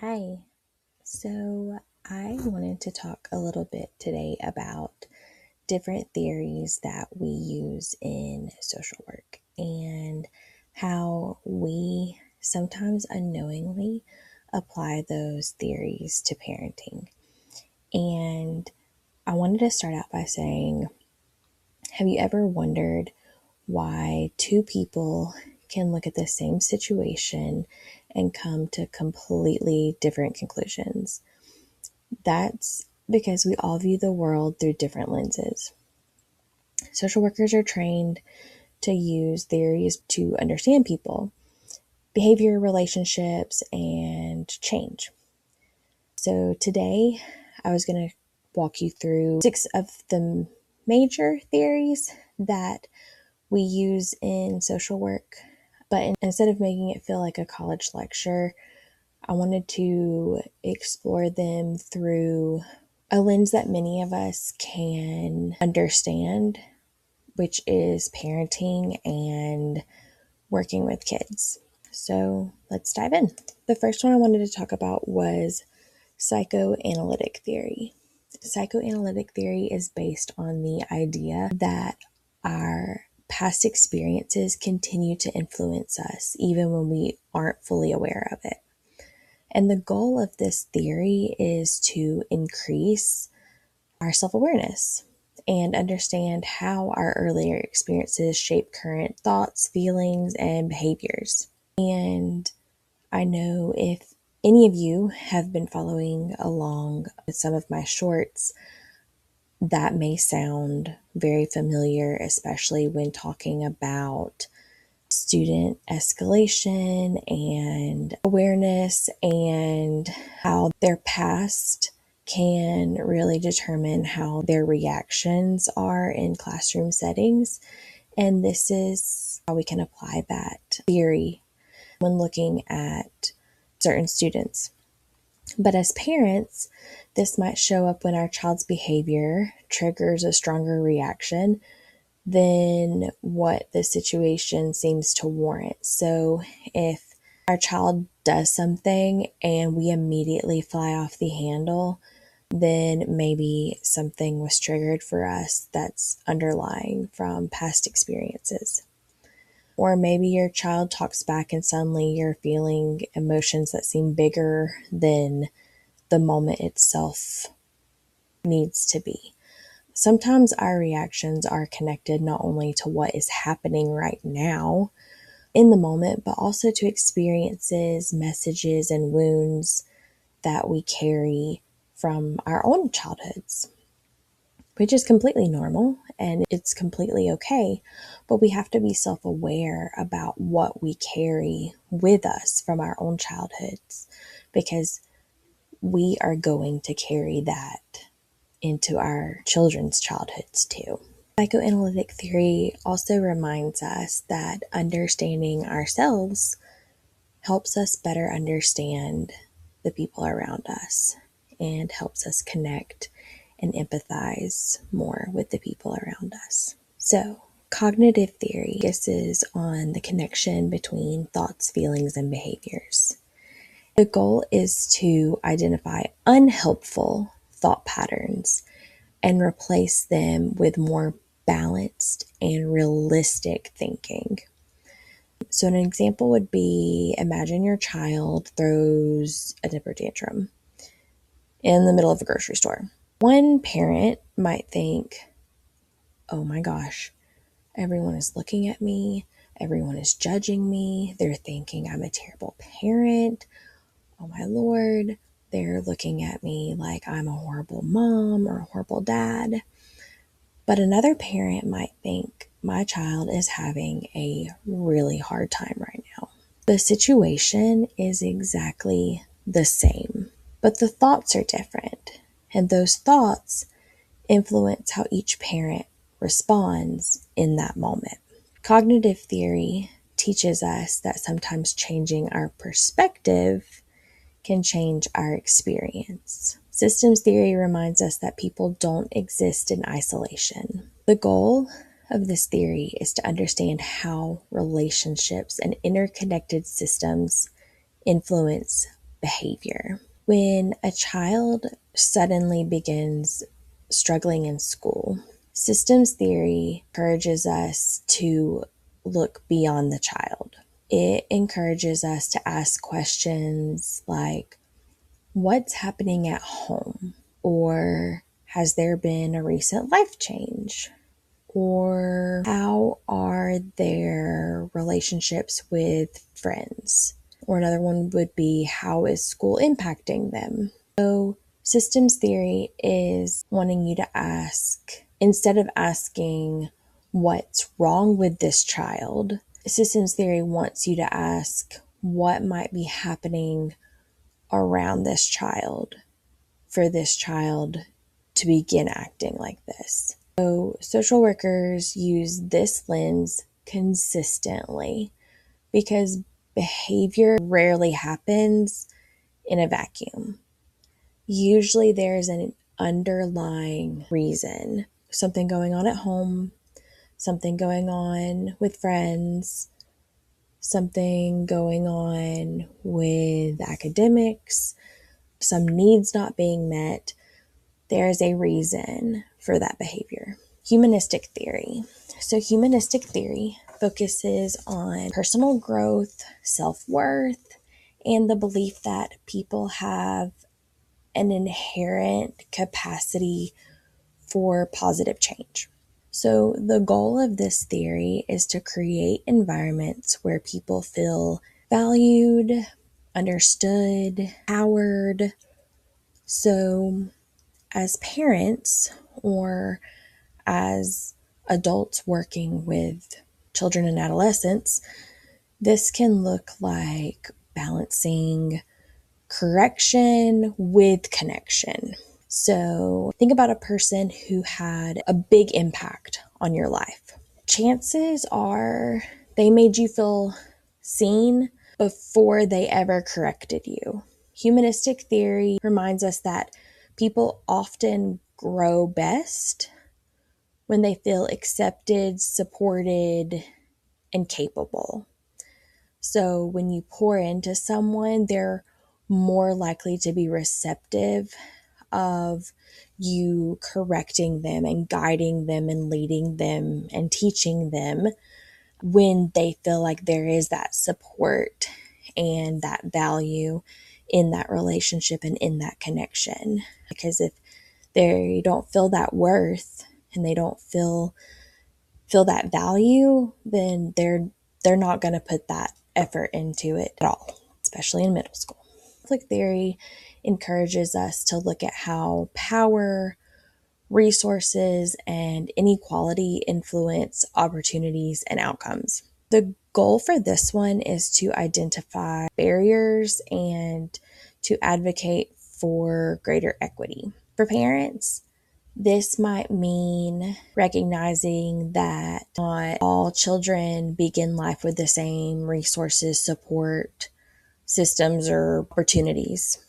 Hi. So I wanted to talk a little bit today about different theories that we use in social work and how we sometimes unknowingly apply those theories to parenting. And I wanted to start out by saying, have you ever wondered why two people can look at the same situation and come to completely different conclusions? That's because we all view the world through different lenses. Social workers are trained to use theories to understand people, behavior, relationships, and change. So today, I was going to walk you through 6 of the major theories that we use in social work. But instead of making it feel like a college lecture, I wanted to explore them through a lens that many of us can understand, which is parenting and working with kids. So let's dive in. The first one I wanted to talk about was psychoanalytic theory. Psychoanalytic theory is based on the idea that our past experiences continue to influence us even when we aren't fully aware of it. And the goal of this theory is to increase our self awareness and understand how our earlier experiences shape current thoughts, feelings, and behaviors. And I know if any of you have been following along with some of my shorts, that may sound very familiar, especially when talking about student escalation and awareness and how their past can really determine how their reactions are in classroom settings. And this is how we can apply that theory when looking at certain students. But as parents, this might show up when our child's behavior triggers a stronger reaction than what the situation seems to warrant. So if our child does something and we immediately fly off the handle, then maybe something was triggered for us that's underlying from past experiences. Or maybe your child talks back and suddenly you're feeling emotions that seem bigger than the moment itself needs to be. Sometimes our reactions are connected not only to what is happening right now in the moment, but also to experiences, messages, and wounds that we carry from our own childhoods, which is completely normal and it's completely okay. But we have to be self aware about what we carry with us from our own childhoods because we are going to carry that into our children's childhoods too. Psychoanalytic theory also reminds us that understanding ourselves helps us better understand the people around us and helps us connect and empathize more with the people around us. So, cognitive theory focuses on the connection between thoughts, feelings, and behaviors. The goal is to identify unhelpful thought patterns and replace them with more balanced and realistic thinking. So, an example would be imagine your child throws a temper tantrum in the middle of a grocery store. One parent might think, oh my gosh, everyone is looking at me, everyone is judging me, they're thinking I'm a terrible parent. Oh my Lord, they're looking at me like I'm a horrible mom or a horrible dad. But another parent might think my child is having a really hard time right now. The situation is exactly the same, but the thoughts are different. And those thoughts influence how each parent responds in that moment. Cognitive theory teaches us that sometimes changing our perspective can change our experience. Systems theory reminds us that people don't exist in isolation. The goal of this theory is to understand how relationships and interconnected systems influence behavior. When a child suddenly begins struggling in school, systems theory encourages us to look beyond the child. It encourages us to ask questions like, what's happening at home? Or has there been a recent life change? Or how are their relationships with friends? Or another one would be, how is school impacting them? So systems theory is wanting you to ask, instead of asking what's wrong with this child, systems theory wants you to ask what might be happening around this child for this child to begin acting like this. So social workers use this lens consistently because behavior rarely happens in a vacuum. Usually there's an underlying reason, something going on at home, something going on with friends, something going on with academics, some needs not being met. There is a reason for that behavior. Humanistic theory. So humanistic theory focuses on personal growth, self-worth, and the belief that people have an inherent capacity for positive change. So the goal of this theory is to create environments where people feel valued, understood, empowered. So as parents or as adults working with children and adolescents, this can look like balancing correction with connection. So think about a person who had a big impact on your life. Chances are they made you feel seen before they ever corrected you. Humanistic theory reminds us that people often grow best when they feel accepted, supported, and capable. So when you pour into someone, they're more likely to be receptive of you correcting them and guiding them and leading them and teaching them when they feel like there is that support and that value in that relationship and in that connection. Because if they don't feel that worth and they don't feel that value, then they're not going to put that effort into it at all, especially in middle school. Conflict theory encourages us to look at how power, resources, and inequality influence opportunities and outcomes. The goal for this one is to identify barriers and to advocate for greater equity. For parents, this might mean recognizing that not all children begin life with the same resources, support, systems, or opportunities.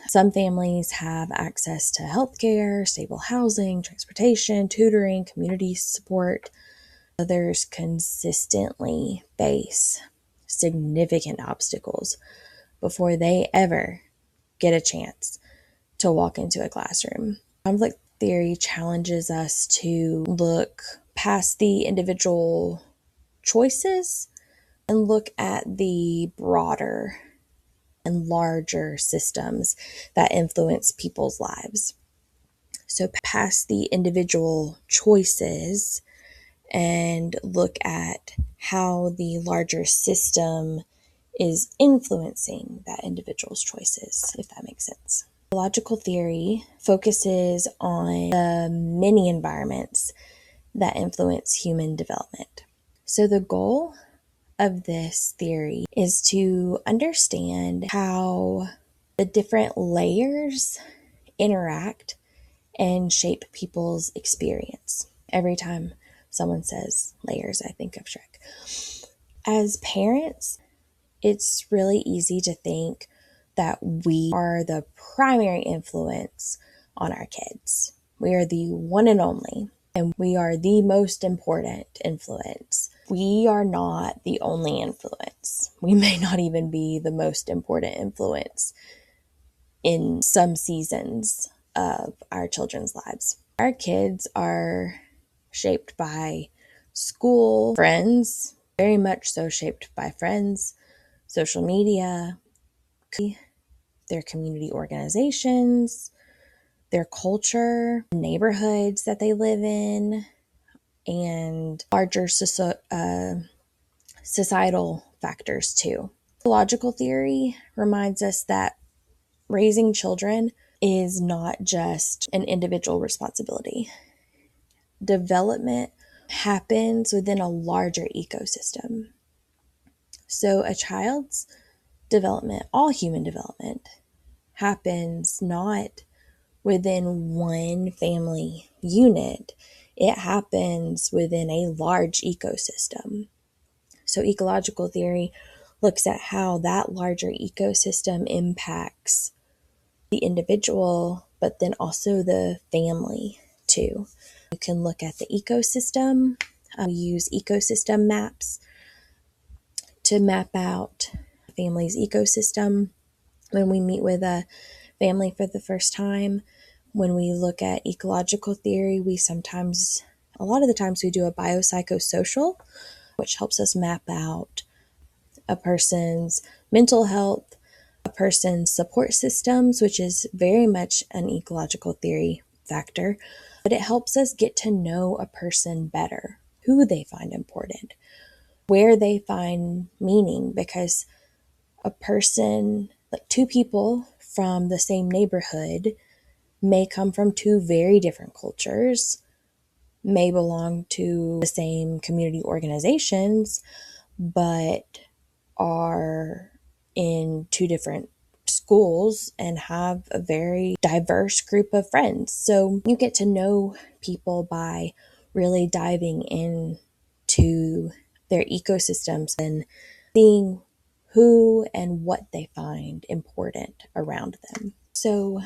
Some families have access to healthcare, stable housing, transportation, tutoring, community support. Others consistently face significant obstacles before they ever get a chance to walk into a classroom. Conflict theory challenges us to look past the individual choices and look at the broader and larger systems that influence people's lives. So past the individual choices and look at how the larger system is influencing that individual's choices, if that makes sense. Logical theory focuses on the many environments that influence human development. So the goal of this theory is to understand how the different layers interact and shape people's experience. Every time someone says layers, I think of Shrek. As parents, it's really easy to think that we are the primary influence on our kids. We are the one and only, and we are the most important influence. we are not the only influence. We may not even be the most important influence in some seasons of our children's lives. Our kids are shaped by school, friends, very much so shaped by friends, social media, their community organizations, their culture, neighborhoods that they live in, and larger societal factors too. Logical theory reminds us that raising children is not just an individual responsibility. Development happens within a larger ecosystem. So a child's development, all human development, happens not within one family unit. It happens within a large ecosystem. So ecological theory looks at how that larger ecosystem impacts the individual, but then also the family too. You can look at the ecosystem. We use ecosystem maps to map out a family's ecosystem. When we meet with a family for the first time, when we look at ecological theory, a lot of the times we do a biopsychosocial, which helps us map out a person's mental health, a person's support systems, which is very much an ecological theory factor, but it helps us get to know a person better, who they find important, where they find meaning, because a person, like two people from the same neighborhood, may come from two very different cultures, may belong to the same community organizations, but are in two different schools and have a very diverse group of friends. So you get to know people by really diving into their ecosystems and seeing who and what they find important around them. So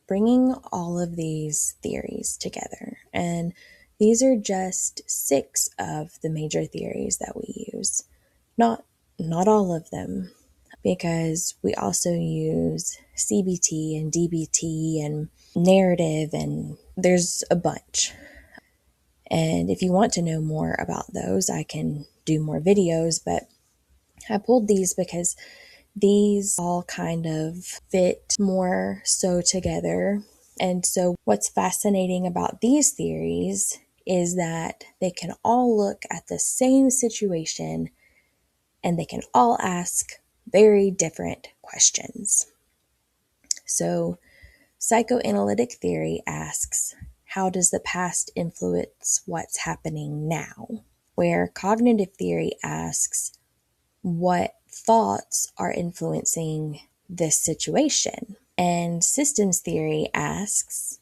bringing all of these theories together, and these are just 6 of the major theories that we use. Not all of them, because we also use CBT and DBT and narrative, and there's a bunch. And if you want to know more about those, I can do more videos, but I pulled these because these all kind of fit more so together. And so what's fascinating about these theories is that they can all look at the same situation and they can all ask very different questions. So psychoanalytic theory asks, how does the past influence what's happening now? Where cognitive theory asks, what thoughts are influencing this situation? And systems theory asks,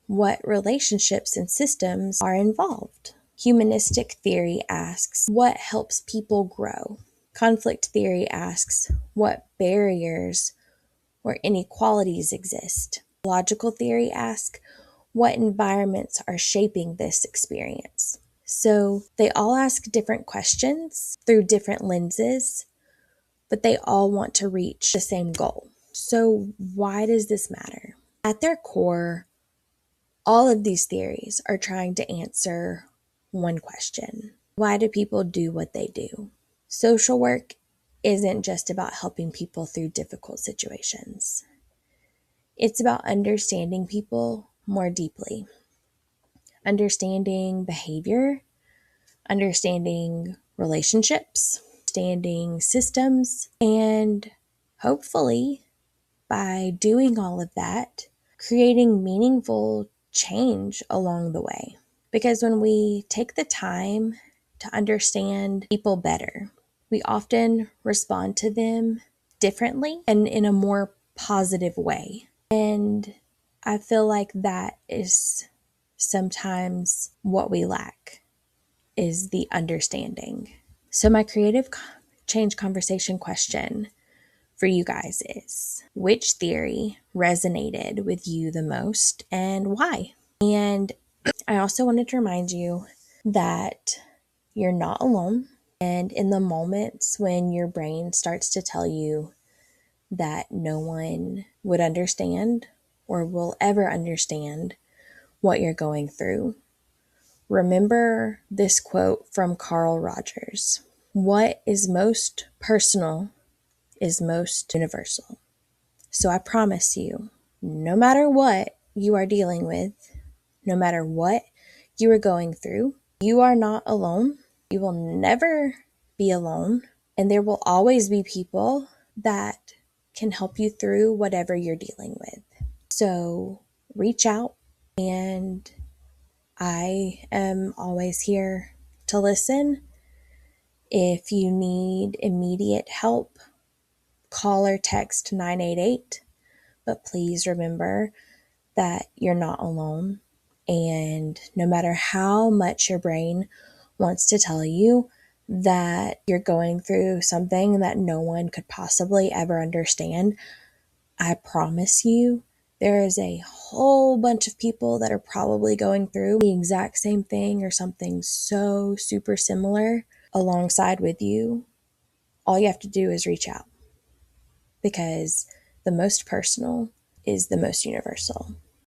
what relationships and systems are involved? Humanistic theory asks, what helps people grow? Conflict theory asks, what barriers or inequalities exist? Logical theory asks, what environments are shaping this experience? So they all ask different questions through different lenses, but they all want to reach the same goal. So why does this matter? At their core, all of these theories are trying to answer one question. Why do people do what they do? Social work isn't just about helping people through difficult situations. It's about understanding people more deeply, understanding behavior, understanding relationships, understanding systems, and hopefully, by doing all of that, creating meaningful change along the way. Because when we take the time to understand people better, we often respond to them differently and in a more positive way. And I feel like that is sometimes what we lack, is the understanding. So my creative change conversation question for you guys is, which theory resonated with you the most and why? And I also wanted to remind you that you're not alone. And in the moments when your brain starts to tell you that no one would understand or will ever understand what you're going through, remember this quote from Carl Rogers: "What is most personal is most universal." So I promise you, no matter what you are dealing with, no matter what you are going through, you are not alone. You will never be alone. And there will always be people that can help you through whatever you're dealing with. So reach out, and I am always here to listen. If you need immediate help, call or text 988. But please remember that you're not alone. And no matter how much your brain wants to tell you that you're going through something that no one could possibly ever understand, I promise you, there is a whole bunch of people that are probably going through the exact same thing or something so super similar alongside with you. All you have to do is reach out, because the most personal is the most universal.